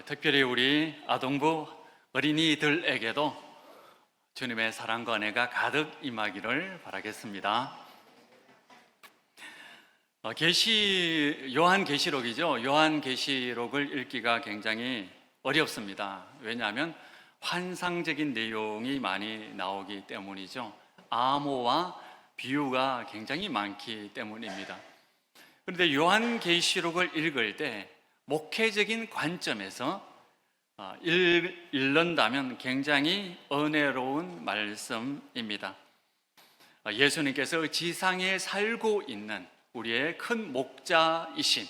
특별히 우리 아동부 어린이들에게도 주님의 사랑과 은혜가 가득 임하기를 바라겠습니다. 요한계시록이죠. 요한계시록을 읽기가 굉장히 어렵습니다. 왜냐하면 환상적인 내용이 많이 나오기 때문이죠. 암호와 비유가 굉장히 많기 때문입니다. 그런데 요한계시록을 읽을 때 목회적인 관점에서 읽는다면 굉장히 은혜로운 말씀입니다. 예수님께서 지상에 살고 있는 우리의 큰 목자이신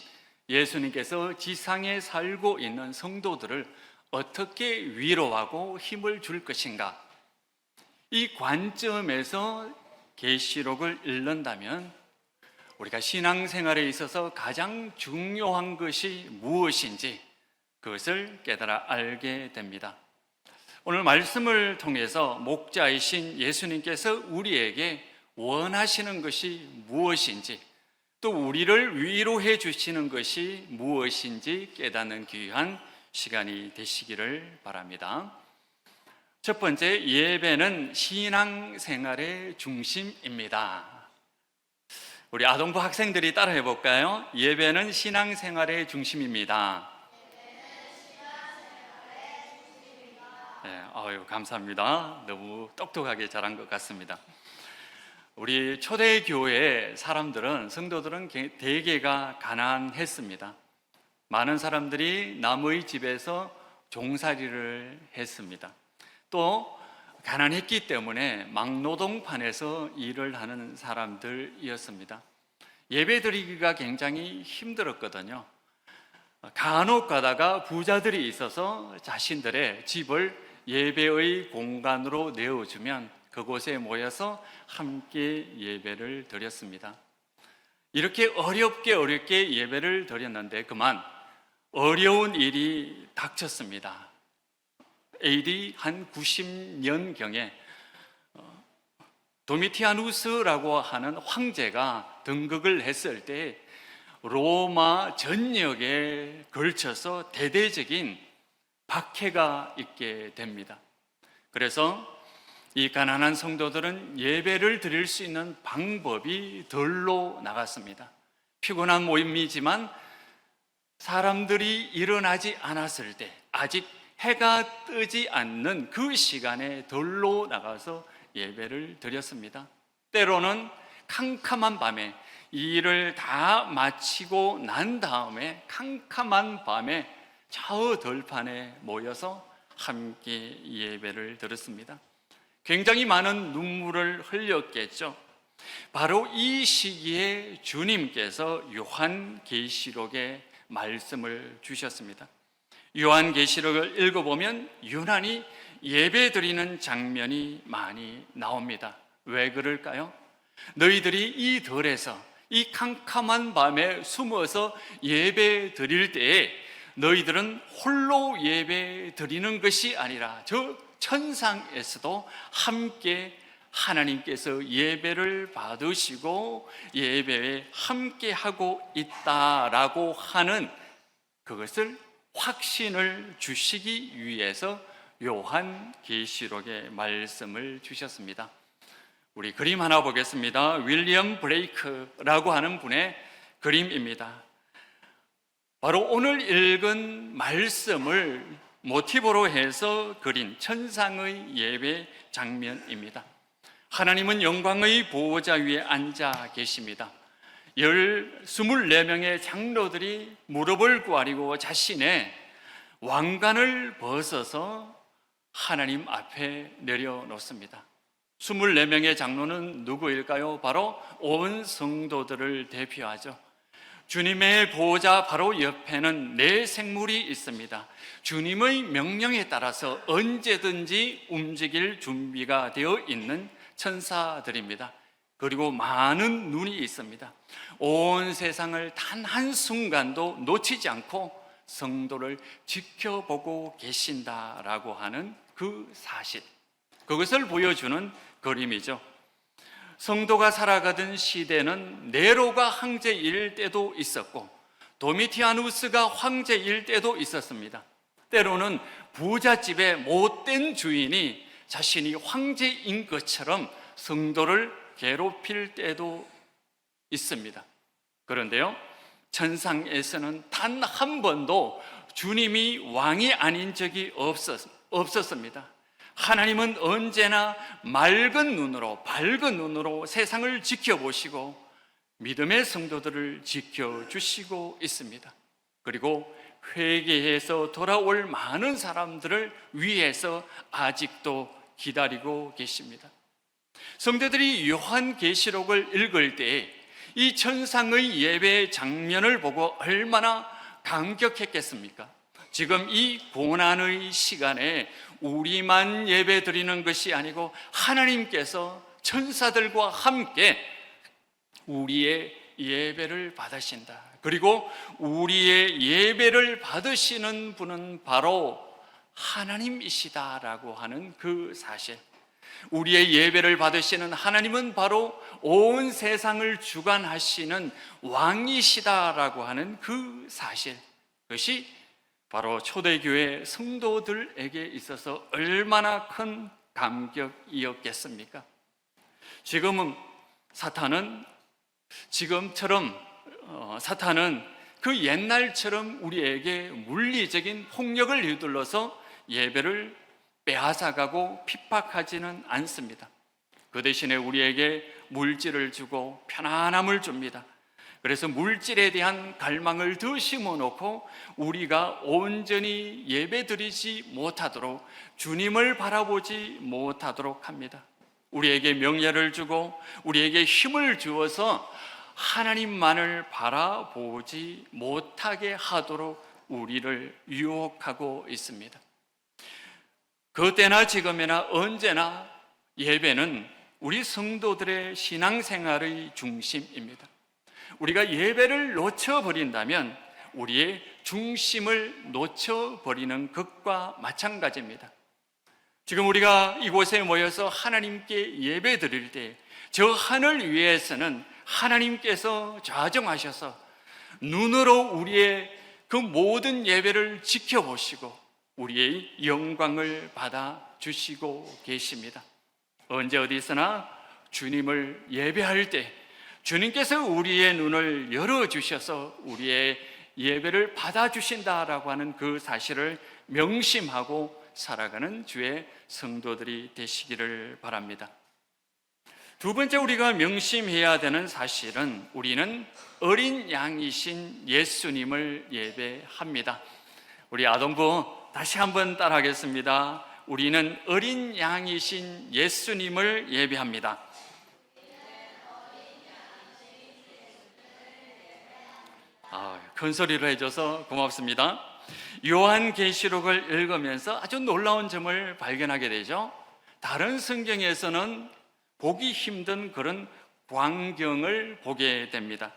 예수님께서 지상에 살고 있는 성도들을 어떻게 위로하고 힘을 줄 것인가, 이 관점에서 계시록을 읽는다면 우리가 신앙생활에 있어서 가장 중요한 것이 무엇인지 그것을 깨달아 알게 됩니다. 오늘 말씀을 통해서 목자이신 예수님께서 우리에게 원하시는 것이 무엇인지, 또 우리를 위로해 주시는 것이 무엇인지 깨닫는 귀한 시간이 되시기를 바랍니다. 첫 번째, 예배는 신앙생활의 중심입니다. 우리 아동부 학생들이 따라해 볼까요? 예배는 신앙생활의 중심입니다. 네, 감사합니다. 너무 똑똑하게 잘한 것 같습니다. 우리 초대교회 사람들은, 성도들은 대개가 가난했습니다. 많은 사람들이 남의 집에서 종살이를 했습니다. 또 가난했기 때문에 막노동판에서 일을 하는 사람들이었습니다. 예배드리기가 굉장히 힘들었거든요. 간혹 가다가 부자들이 있어서 자신들의 집을 예배의 공간으로 내어주면 그곳에 모여서 함께 예배를 드렸습니다. 이렇게 어렵게 예배를 드렸는데 그만 어려운 일이 닥쳤습니다. AD 한 90년경에 도미티아누스라고 하는 황제가 등극을 했을 때 로마 전역에 걸쳐서 대대적인 박해가 있게 됩니다. 그래서 이 가난한 성도들은 예배를 드릴 수 있는 방법이 덜로 나갔습니다. 피곤한 모임이지만 사람들이 일어나지 않았을 때, 아직 해가 뜨지 않는 그 시간에 덜로 나가서 예배를 드렸습니다. 때로는 캄캄한 밤에 이 일을 다 마치고 난 다음에 캄캄한 밤에 저 들판에 모여서 함께 예배를 드렸습니다. 굉장히 많은 눈물을 흘렸겠죠. 바로 이 시기에 주님께서 요한계시록에 말씀을 주셨습니다. 요한계시록을 읽어보면 유난히 예배드리는 장면이 많이 나옵니다. 왜 그럴까요? 너희들이 이 들에서 이 캄캄한 밤에 숨어서 예배드릴 때에 너희들은 홀로 예배드리는 것이 아니라 저 천상에서도 함께 하나님께서 예배를 받으시고 예배에 함께하고 있다라고 하는 그것을 확신을 주시기 위해서 요한계시록의 말씀을 주셨습니다. 우리 그림 하나 보겠습니다. 윌리엄 브레이크라고 하는 분의 그림입니다. 바로 오늘 읽은 말씀을 모티브로 해서 그린 천상의 예배 장면입니다. 하나님은 영광의 보호자 위에 앉아 계십니다. 24명의 장로들이 무릎을 꿇고 자신의 왕관을 벗어서 하나님 앞에 내려놓습니다. 24명의 장로는 누구일까요? 바로 온 성도들을 대표하죠. 주님의 보호자 바로 옆에는 네 생물이 있습니다. 주님의 명령에 따라서 언제든지 움직일 준비가 되어 있는 천사들입니다. 그리고 많은 눈이 있습니다. 온 세상을 단 한순간도 놓치지 않고 성도를 지켜보고 계신다라고 하는 그 사실, 그것을 보여주는 그림이죠. 성도가 살아가던 시대는 네로가 황제일 때도 있었고 도미티아누스가 황제일 때도 있었습니다. 때로는 부잣집의 못된 주인이 자신이 황제인 것처럼 성도를 괴롭힐 때도 있습니다. 그런데요, 천상에서는 단 한 번도 주님이 왕이 아닌 적이 없었습니다. 하나님은 언제나 밝은 눈으로 세상을 지켜보시고 믿음의 성도들을 지켜주시고 있습니다. 그리고 회개해서 돌아올 많은 사람들을 위해서 아직도 기다리고 계십니다. 성도들이 요한계시록을 읽을 때 이 천상의 예배 장면을 보고 얼마나 감격했겠습니까? 지금 이 고난의 시간에 우리만 예배 드리는 것이 아니고 하나님께서 천사들과 함께 우리의 예배를 받으신다. 그리고 우리의 예배를 받으시는 분은 바로 하나님이시다라고 하는 그 사실, 우리의 예배를 받으시는 하나님은 바로 온 세상을 주관하시는 왕이시다라고 하는 그 사실, 그것이 바로 초대교회 성도들에게 있어서 얼마나 큰 감격이었겠습니까? 지금은 사탄은 그 옛날처럼 우리에게 물리적인 폭력을 휘둘러서 예배를 빼앗아가고 핍박하지는 않습니다. 그 대신에 우리에게 물질을 주고 편안함을 줍니다. 그래서 물질에 대한 갈망을 더 심어놓고 우리가 온전히 예배드리지 못하도록, 주님을 바라보지 못하도록 합니다. 우리에게 명예를 주고 우리에게 힘을 주어서 하나님만을 바라보지 못하게 하도록 우리를 유혹하고 있습니다. 그때나 지금이나 언제나 예배는 우리 성도들의 신앙생활의 중심입니다. 우리가 예배를 놓쳐버린다면 우리의 중심을 놓쳐버리는 것과 마찬가지입니다. 지금 우리가 이곳에 모여서 하나님께 예배 드릴 때 저 하늘 위에서는 하나님께서 좌정하셔서 눈으로 우리의 그 모든 예배를 지켜보시고 우리의 영광을 받아 주시고 계십니다. 언제 어디서나 주님을 예배할 때 주님께서 우리의 눈을 열어주셔서 우리의 예배를 받아주신다라고 하는 그 사실을 명심하고 살아가는 주의 성도들이 되시기를 바랍니다. 두 번째 우리가 명심해야 되는 사실은 우리는 어린 양이신 예수님을 예배합니다. 우리 아동부 다시 한번 따라하겠습니다. 우리는 어린 양이신 예수님을 예배합니다. 큰 소리로 해줘서 고맙습니다. 요한계시록을 읽으면서 아주 놀라운 점을 발견하게 되죠. 다른 성경에서는 보기 힘든 그런 광경을 보게 됩니다.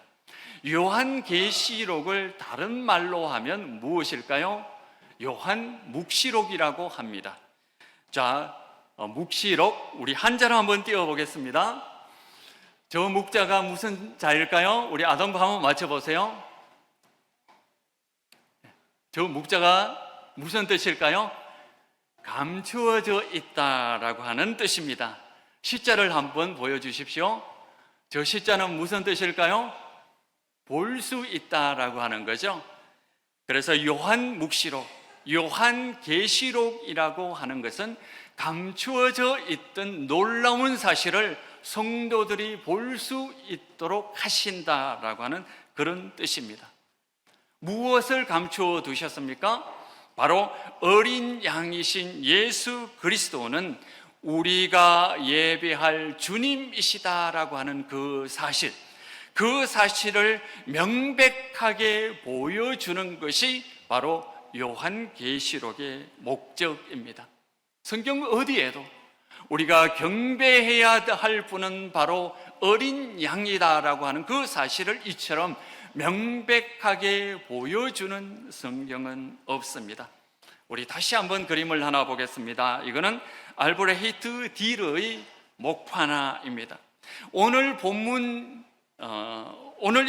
요한계시록을 다른 말로 하면 무엇일까요? 요한묵시록이라고 합니다. 자, 묵시록 우리 한자로 한번 띄워보겠습니다. 저 묵자가 무슨 자일까요? 우리 아동부 한번 맞춰보세요. 저 묵자가 무슨 뜻일까요? 감추어져 있다라고 하는 뜻입니다. 시자를 한번 보여주십시오. 저 시자는 무슨 뜻일까요? 볼 수 있다라고 하는 거죠. 그래서 요한묵시록, 요한계시록이라고 하는 것은 감추어져 있던 놀라운 사실을 성도들이 볼 수 있도록 하신다라고 하는 그런 뜻입니다. 무엇을 감추어 두셨습니까? 바로 어린 양이신 예수 그리스도는 우리가 예배할 주님이시다라고 하는 그 사실, 그 사실을 명백하게 보여주는 것이 바로 요한계시록의 목적입니다. 성경 어디에도 우리가 경배해야 할 분은 바로 어린 양이다라고 하는 그 사실을 이처럼 명백하게 보여주는 성경은 없습니다. 우리 다시 한번 그림을 하나 보겠습니다. 이거는 알브레히트 딜의 목화나입니다. 오늘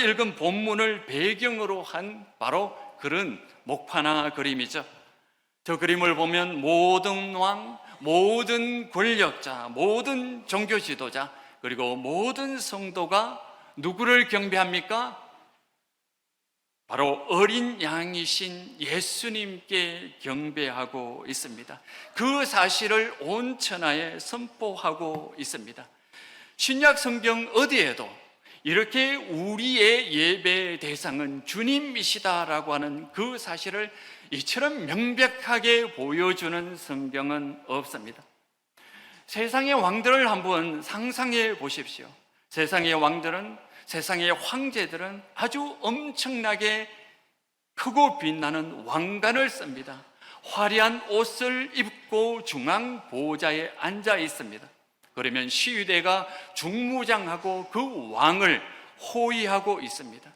읽은 본문을 배경으로 한 바로 그런 목화나 그림이죠. 저 그림을 보면 모든 왕, 모든 권력자, 모든 종교 지도자, 그리고 모든 성도가 누구를 경배합니까? 바로 어린 양이신 예수님께 경배하고 있습니다. 그 사실을 온 천하에 선포하고 있습니다. 신약 성경 어디에도 이렇게 우리의 예배 대상은 주님이시다라고 하는 그 사실을 이처럼 명백하게 보여주는 성경은 없습니다. 세상의 왕들을 한번 상상해 보십시오. 세상의 왕들은, 세상의 황제들은 아주 엄청나게 크고 빛나는 왕관을 씁니다. 화려한 옷을 입고 중앙 보좌에 앉아 있습니다. 그러면 시위대가 중무장하고 그 왕을 호위하고 있습니다.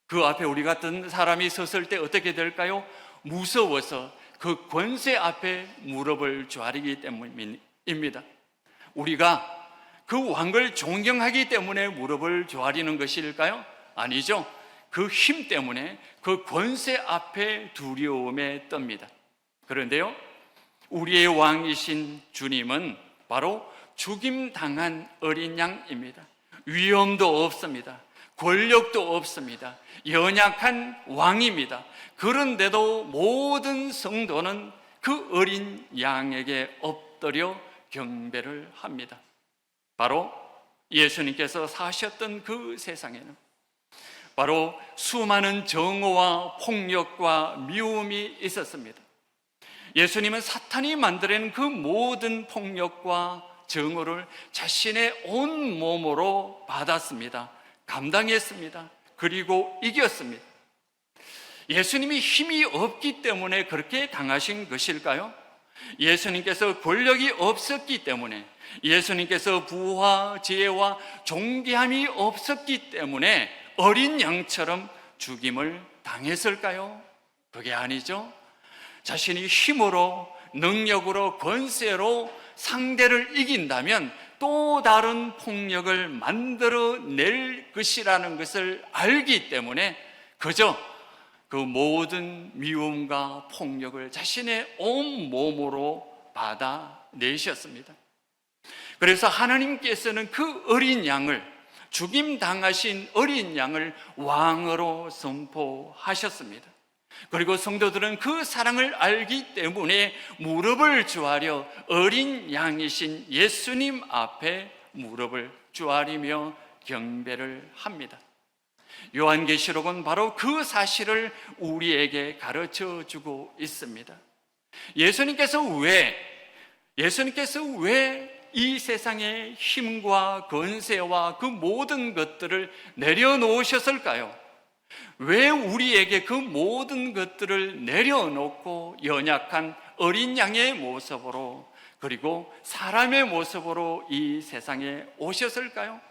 그 앞에 우리 같은 사람이 섰을 때 어떻게 될까요? 무서워서 그 권세 앞에 무릎을 조아리기 때문입니다. 우리가 그 왕을 존경하기 때문에 무릎을 조아리는 것일까요? 아니죠. 그 힘 때문에, 그 권세 앞에 두려움에 떱니다. 그런데요, 우리의 왕이신 주님은 바로 죽임당한 어린 양입니다. 위엄도 없습니다. 권력도 없습니다. 연약한 왕입니다. 그런데도 모든 성도는 그 어린 양에게 엎드려 경배를 합니다. 바로 예수님께서 사셨던 그 세상에는 바로 수많은 정오와 폭력과 미움이 있었습니다. 예수님은 사탄이 만들어낸 그 모든 폭력과 정오를 자신의 온 몸으로 받았습니다. 감당했습니다. 그리고 이겼습니다. 예수님이 힘이 없기 때문에 그렇게 당하신 것일까요? 예수님께서 권력이 없었기 때문에, 예수님께서 부와 지혜와 존귀함이 없었기 때문에 어린 양처럼 죽임을 당했을까요? 그게 아니죠. 자신이 힘으로, 능력으로, 권세로 상대를 이긴다면 또 다른 폭력을 만들어낼 것이라는 것을 알기 때문에 그저 그 모든 미움과 폭력을 자신의 온 몸으로 받아내셨습니다. 그래서 하나님께서는 그 어린 양을, 죽임당하신 어린 양을 왕으로 선포하셨습니다. 그리고 성도들은 그 사랑을 알기 때문에 무릎을 조아려 어린 양이신 예수님 앞에 무릎을 조아리며 경배를 합니다. 요한계시록은 바로 그 사실을 우리에게 가르쳐 주고 있습니다. 예수님께서 왜 이 세상의 힘과 권세와 그 모든 것들을 내려놓으셨을까요? 왜 우리에게 그 모든 것들을 내려놓고 연약한 어린 양의 모습으로, 그리고 사람의 모습으로 이 세상에 오셨을까요?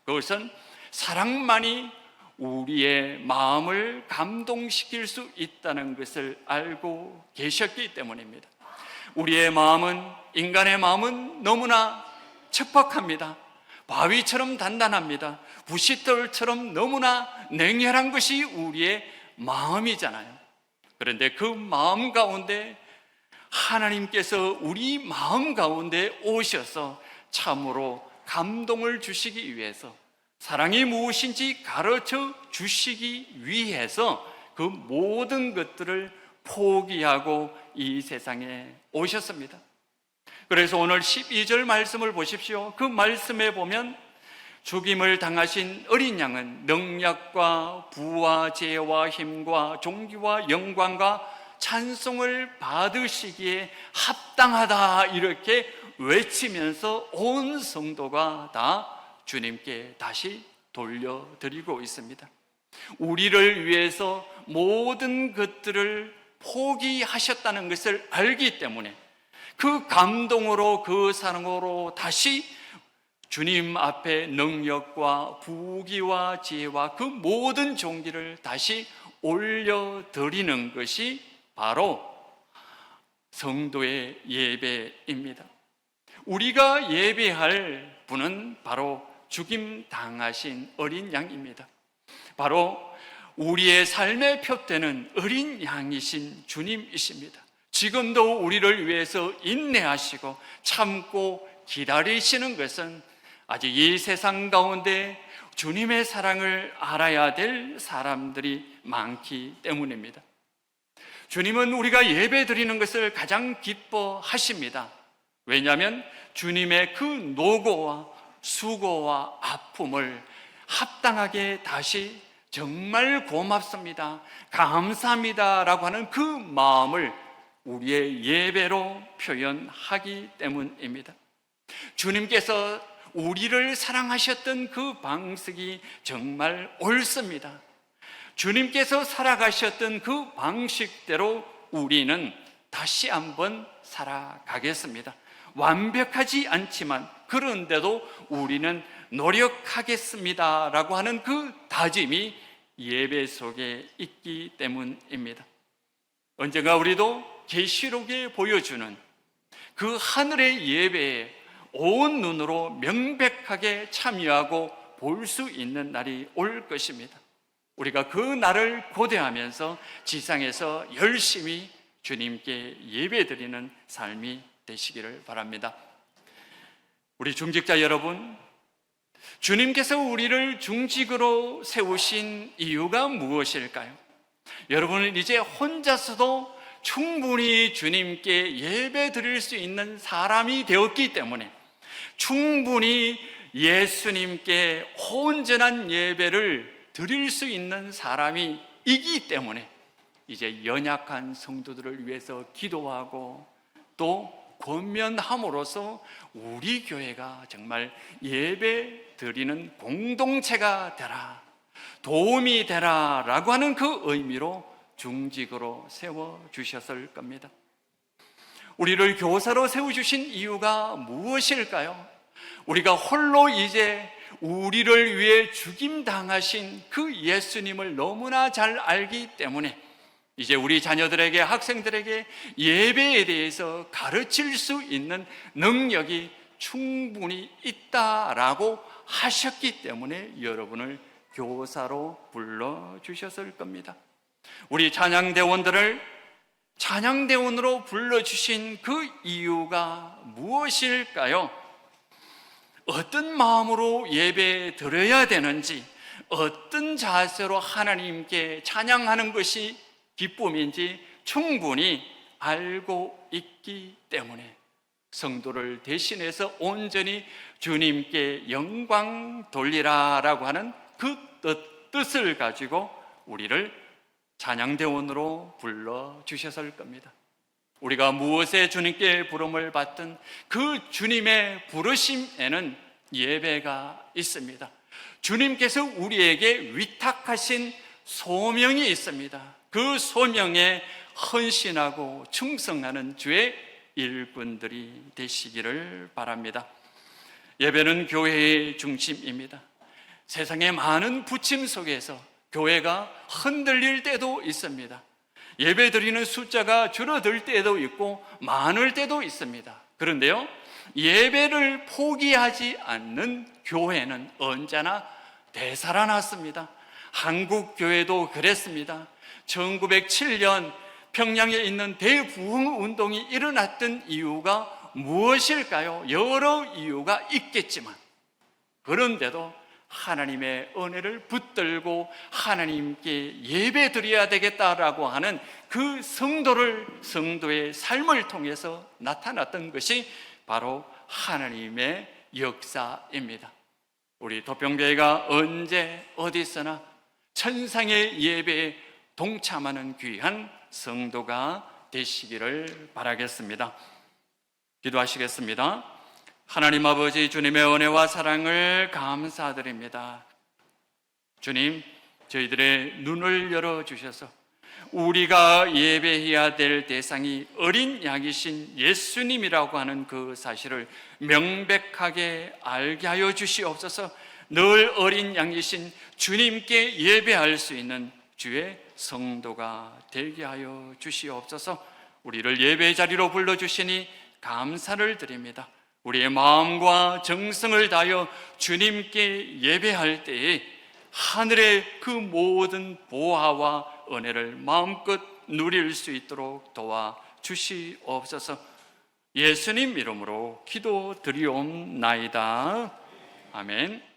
그것은 사랑만이 우리의 마음을 감동시킬 수 있다는 것을 알고 계셨기 때문입니다. 우리의 마음은, 인간의 마음은 너무나 척박합니다. 바위처럼 단단합니다. 부싯돌처럼 너무나 냉혈한 것이 우리의 마음이잖아요. 그런데 그 마음 가운데 하나님께서 우리 마음 가운데 오셔서 참으로 감동을 주시기 위해서, 사랑이 무엇인지 가르쳐 주시기 위해서 그 모든 것들을 포기하고 이 세상에 오셨습니다. 그래서 오늘 12절 말씀을 보십시오. 그 말씀에 보면 죽임을 당하신 어린 양은 능력과 부와 지혜와 힘과 존귀와 영광과 찬송을 받으시기에 합당하다, 이렇게 외치면서 온 성도가 다 주님께 다시 돌려드리고 있습니다. 우리를 위해서 모든 것들을 포기하셨다는 것을 알기 때문에 그 감동으로, 그 사랑으로 다시 주님 앞에 능력과 부귀와 지혜와 그 모든 존귀를 다시 올려드리는 것이 바로 성도의 예배입니다. 우리가 예배할 분은 바로 죽임 당하신 어린 양입니다. 바로 우리의 삶의 표대는 어린 양이신 주님이십니다. 지금도 우리를 위해서 인내하시고 참고 기다리시는 것은 아직 이 세상 가운데 주님의 사랑을 알아야 될 사람들이 많기 때문입니다. 주님은 우리가 예배 드리는 것을 가장 기뻐하십니다. 왜냐하면 주님의 그 노고와 수고와 아픔을 합당하게 다시 정말 고맙습니다, 감사합니다 라고 하는 그 마음을 우리의 예배로 표현하기 때문입니다. 주님께서 우리를 사랑하셨던 그 방식이 정말 옳습니다. 주님께서 살아가셨던 그 방식대로 우리는 다시 한번 살아가겠습니다. 완벽하지 않지만 그런데도 우리는 노력하겠습니다 라고 하는 그 다짐이 예배 속에 있기 때문입니다. 언젠가 우리도 계시록에 보여주는 그 하늘의 예배에 온 눈으로 명백하게 참여하고 볼 수 있는 날이 올 것입니다. 우리가 그 날을 고대하면서 지상에서 열심히 주님께 예배드리는 삶이 되시기를 바랍니다. 우리 중직자 여러분, 주님께서 우리를 중직으로 세우신 이유가 무엇일까요? 여러분은 이제 혼자서도 충분히 주님께 예배 드릴 수 있는 사람이 되었기 때문에, 충분히 예수님께 온전한 예배를 드릴 수 있는 사람이기 때문에 이제 연약한 성도들을 위해서 기도하고 또 권면함으로써 우리 교회가 정말 예배 드리는 공동체가 되라, 도움이 되라 라고 하는 그 의미로 중직으로 세워주셨을 겁니다. 우리를 교사로 세워주신 이유가 무엇일까요? 우리가 홀로 이제 우리를 위해 죽임당하신 그 예수님을 너무나 잘 알기 때문에 이제 우리 자녀들에게, 학생들에게 예배에 대해서 가르칠 수 있는 능력이 충분히 있다라고 하셨기 때문에 여러분을 교사로 불러주셨을 겁니다. 우리 찬양대원들을 찬양대원으로 불러주신 그 이유가 무엇일까요? 어떤 마음으로 예배 드려야 되는지, 어떤 자세로 하나님께 찬양하는 것이 기쁨인지 충분히 알고 있기 때문에 성도를 대신해서 온전히 주님께 영광 돌리라 라고 하는 그 뜻을 가지고 우리를 찬양대원으로 불러주셨을 겁니다. 우리가 무엇에 주님께 부름을 받든 그 주님의 부르심에는 예배가 있습니다. 주님께서 우리에게 위탁하신 소명이 있습니다. 그 소명에 헌신하고 충성하는 주의 일꾼들이 되시기를 바랍니다. 예배는 교회의 중심입니다. 세상의 많은 부침 속에서 교회가 흔들릴 때도 있습니다. 예배 드리는 숫자가 줄어들 때도 있고 많을 때도 있습니다. 그런데요, 예배를 포기하지 않는 교회는 언제나 되살아났습니다. 한국 교회도 그랬습니다. 1907년 평양에 있는 대부흥 운동이 일어났던 이유가 무엇일까요? 여러 이유가 있겠지만 그런데도 하나님의 은혜를 붙들고 하나님께 예배 드려야 되겠다라고 하는 그 성도의 삶을 통해서 나타났던 것이 바로 하나님의 역사입니다. 우리 도평교회가 언제 어디서나 천상의 예배에 동참하는 귀한 성도가 되시기를 바라겠습니다. 기도하시겠습니다. 하나님 아버지, 주님의 은혜와 사랑을 감사드립니다. 주님, 저희들의 눈을 열어주셔서 우리가 예배해야 될 대상이 어린 양이신 예수님이라고 하는 그 사실을 명백하게 알게 하여 주시옵소서. 늘 어린 양이신 주님께 예배할 수 있는 주의 성도가 되게 하여 주시옵소서. 우리를 예배 자리로 불러주시니 감사를 드립니다. 우리의 마음과 정성을 다하여 주님께 예배할 때에 하늘의 그 모든 보화와 은혜를 마음껏 누릴 수 있도록 도와 주시옵소서. 예수님 이름으로 기도드리옵나이다. 아멘.